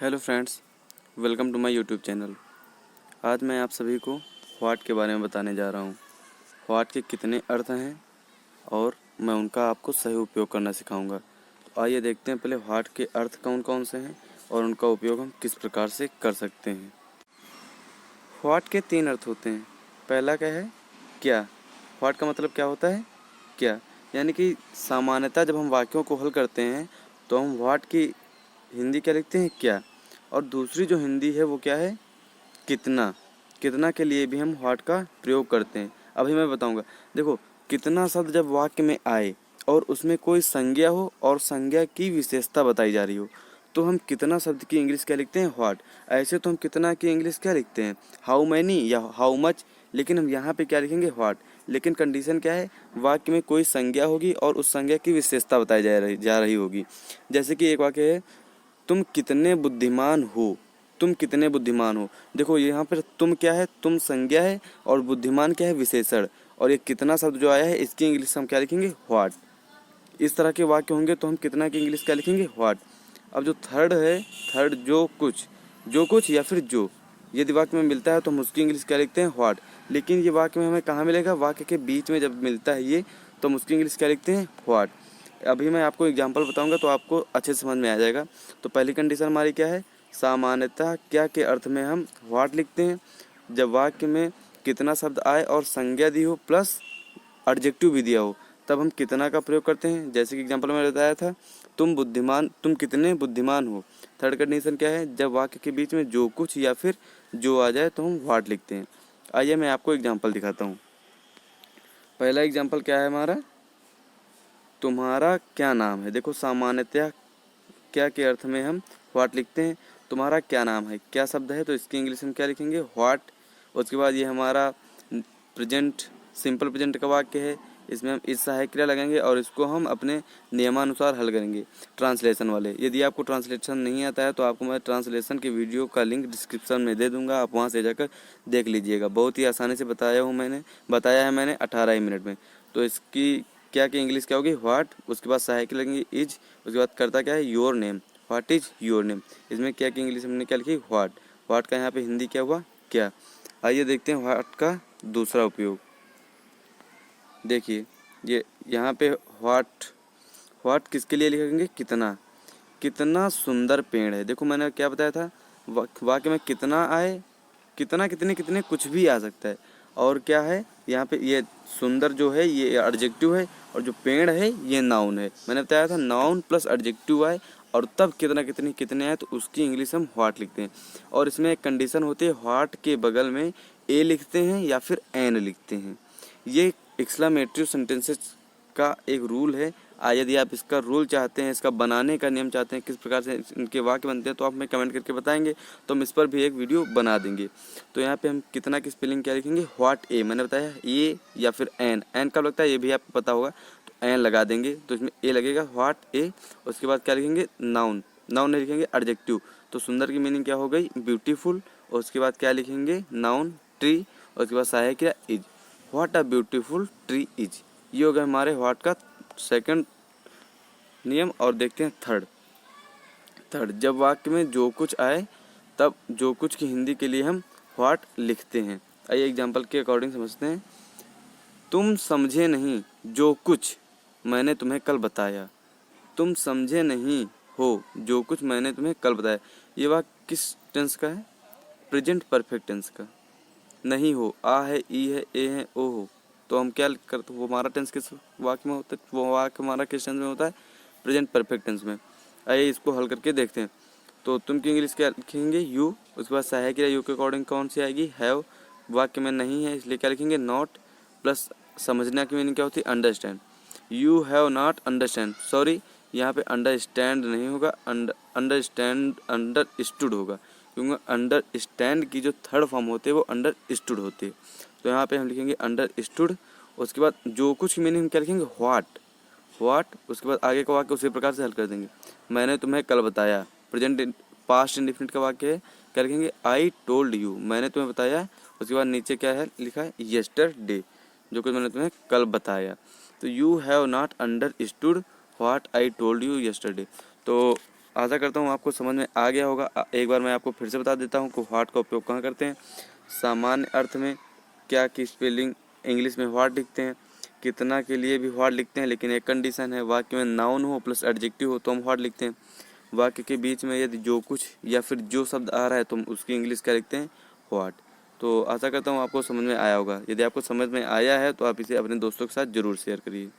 Hello friends, welcome to my YouTube channel. आज मैं आप सभी को व्हाट के बारे में बताने जा रहा हूँ। व्हाट के कितने अर्थ हैं और मैं उनका आपको सही उपयोग करना सिखाऊंगा। तो आइए देखते हैं पहले व्हाट के अर्थ कौन कौन से हैं और उनका उपयोग हम किस प्रकार से कर सकते हैं। व्हाट के 3 अर्थ होते हैं। पहला क्या है? क्या। व्हाट का मतलब क्या होता है? क्या। यानी कि सामान्यतः जब हम वाक्यों को हल करते हैं तो हम व्हाट की हिंदी क्या लिखते हैं? क्या। और दूसरी जो हिंदी है वो क्या है? कितना। कितना के लिए भी हम व्हाट का प्रयोग करते हैं। अभी मैं बताऊंगा। देखो, कितना शब्द जब वाक्य में आए और उसमें कोई संज्ञा हो और संज्ञा की विशेषता बताई जा रही हो तो हम कितना शब्द की इंग्लिश क्या लिखते हैं? व्हाट। ऐसे तो हम कितना की इंग्लिश क्या लिखते हैं? हाउ मैनी या हाउ मच। लेकिन हम यहाँ पे क्या लिखेंगे? व्हाट। लेकिन कंडीशन क्या है? वाक्य में कोई संज्ञा होगी और उस संज्ञा की विशेषता बताई जा रही होगी। जैसे कि एक वाक्य है, तुम कितने बुद्धिमान हो। तुम कितने बुद्धिमान हो। देखो यहाँ पर तुम क्या है? तुम संज्ञा है और बुद्धिमान क्या है? विशेषण। और ये कितना शब्द जो आया है इसकी इंग्लिश हम क्या लिखेंगे? व्हाट। इस तरह के वाक्य होंगे तो हम कितना की इंग्लिश क्या लिखेंगे? व्हाट। अब जो थर्ड है, थर्ड जो कुछ या फिर जो, यदि वाक्य में मिलता है तो हम उसकी इंग्लिश क्या लिखते हैं? व्हाट। लेकिन ये वाक्य में हमें कहाँ मिलेगा? वाक्य के बीच में जब मिलता है ये तो हम उसकी इंग्लिश क्या लिखते हैं? व्हाट। अभी मैं आपको एग्जांपल बताऊंगा तो आपको अच्छे से समझ में आ जाएगा। तो पहली कंडीशन हमारी क्या है? सामान्यतः क्या के अर्थ में हम व्हाट लिखते हैं जब वाक्य में कितना शब्द आए और संज्ञा दी हो प्लस एडजेक्टिव भी दिया हो तब हम कितना का प्रयोग करते हैं। जैसे कि एग्जांपल में बताया था, तुम कितने बुद्धिमान हो। थर्ड कंडीशन क्या है? जब वाक्य के बीच में जो कुछ या फिर जो आ जाए तो हम व्हाट लिखते हैं। आइए मैं आपको एग्जांपल दिखाता हूँ। पहला एग्जांपल क्या है हमारा? तुम्हारा क्या नाम है। देखो, सामान्यतः क्या के अर्थ में हम व्हाट लिखते हैं। तुम्हारा क्या नाम है, क्या शब्द है तो इसकी इंग्लिश में क्या लिखेंगे? व्हाट। उसके बाद ये हमारा प्रेजेंट, सिंपल प्रेजेंट का वाक्य है। इसमें हम इस सहायक क्रिया लगाएंगे और इसको हम अपने नियमानुसार हल करेंगे ट्रांसलेशन वाले। यदि आपको ट्रांसलेशन नहीं आता है तो आपको मैं ट्रांसलेशन की वीडियो का लिंक डिस्क्रिप्शन में दे दूंगा, आप वहां से जाकर देख लीजिएगा। बहुत ही आसानी से बताया है मैंने 18 ही मिनट में। तो इसकी क्या की इंग्लिश क्या होगी? व्हाट। उसके बाद सहायक लगेंगे इज। उसके बाद करता क्या है? Your name. What is your name. इसमें क्या की इंग्लिश हमने क्या लिखी? व्हाट। व्हाट का यहाँ पे हिंदी क्या हुआ? क्या। आइए देखते हैं व्हाट का दूसरा उपयोग। देखिए, ये यहाँ पे व्हाट, व्हाट किसके लिए लिखेंगे? कितना। कितना सुंदर पेड़ है। देखो मैंने क्या बताया था, वाक्य में कितना आए, कितना कितने कितने कुछ भी आ सकता है। और क्या है यहाँ पे? ये सुंदर जो है ये एडजेक्टिव है और जो पेड़ है ये नाउन है। मैंने बताया था नाउन प्लस एडजेक्टिव आए और तब कितना कितने कितने आए तो उसकी इंग्लिश हम व्हाट लिखते हैं। और इसमें एक कंडीशन होती है, व्हाट के बगल में ए लिखते हैं या फिर एन लिखते हैं। ये एक्सक्लेमेटरी सेंटेंसेस का एक रूल है। यदि आप इसका रूल चाहते हैं, इसका बनाने का नियम चाहते हैं, किस प्रकार से इनके वाक्य बनते हैं तो आप हमें कमेंट करके बताएंगे तो हम इस पर भी एक वीडियो बना देंगे। तो यहाँ पे हम कितना की स्पेलिंग क्या लिखेंगे? व्हाट ए। मैंने बताया ए या फिर एन। एन कब लगता है ये भी आपको पता होगा, तो एन लगा देंगे तो इसमें ए लगेगा, व्हाट ए। उसके बाद क्या लिखेंगे? नाउन। नाउन नहीं लिखेंगे, एडजेक्टिव। तो सुंदर की मीनिंग क्या हो गई? ब्यूटीफुल। और उसके बाद क्या लिखेंगे? Noun, tree. और उसके बाद सहायक क्रिया is. What a beautiful tree is. ये हो गया हमारे व्हाट का सेकंड नियम। और देखते हैं थर्ड। जब वाक्य में जो कुछ आए तब जो कुछ की हिंदी के लिए हम व्हाट लिखते हैं। आइए एग्जाम्पल के अकॉर्डिंग समझते हैं। तुम समझे नहीं जो कुछ मैंने तुम्हें कल बताया। तुम समझे नहीं हो जो कुछ मैंने तुम्हें कल बताया। ये वाक्य किस टेंस का है? प्रेजेंट परफेक्ट टेंस का। नहीं हो, आ है, ई है, ए है, ओ हो, तो हम क्या करते? वो हमारा टेंस किस वाक्य में होता है? वो वाक्य हमारा किस टेंस में होता है? प्रेजेंट परफेक्ट टेंस में। आइए इसको हल करके देखते हैं। तो तुम की इंग्लिश क्या लिखेंगे? यू। उसके बाद सहायक क्रिया यू के अकॉर्डिंग कौन सी आएगी? हैव। वाक्य में नहीं है इसलिए क्या लिखेंगे? नॉट। प्लस समझना की मीनिंग क्या होती है? Understand. You have not understand, sorry यहाँ पे अंडरस्टैंड नहीं होगा, अंडरस्टूड होगा, क्योंकि अंडरस्टैंड की जो थर्ड फॉर्म होती है वो अंडरस्टूड होती है। तो यहाँ पे हम लिखेंगे अंडरस्टूड। उसके बाद जो कुछ की मीनिंग क्या लिखेंगे? व्हाट। उसके बाद आगे का वाक्य उसी प्रकार से हल कर देंगे। मैंने तुम्हें कल बताया, प्रेजेंट पास्ट इंडिफिनिट का वाक्य है, क्या लिखेंगे? आई टोल्ड यू, मैंने तुम्हें बताया। उसके बाद नीचे क्या है लिखा है? यस्टरडे, जो कि मैंने तुम्हें कल बताया। तो you have not understood what I told you yesterday. तो आशा करता हूँ आपको समझ में आ गया होगा। एक बार मैं आपको फिर से बता देता हूँ कि व्हाट का उपयोग कहाँ करते हैं। सामान्य अर्थ में क्या की स्पेलिंग इंग्लिश में व्हाट लिखते हैं। कितना के लिए भी व्हाट लिखते हैं, लेकिन एक कंडीशन है, वाक्य में नाउन हो प्लस एडजेक्टिव हो तो हम व्हाट लिखते हैं। वाक्य के बीच में यदि जो कुछ या फिर जो शब्द आ रहा है तो हम उसकी इंग्लिश क्या लिखते हैं, व्हाट। तो आशा करता हूँ आपको समझ में आया होगा। यदि आपको समझ में आया है तो आप इसे अपने दोस्तों के साथ ज़रूर शेयर करिए।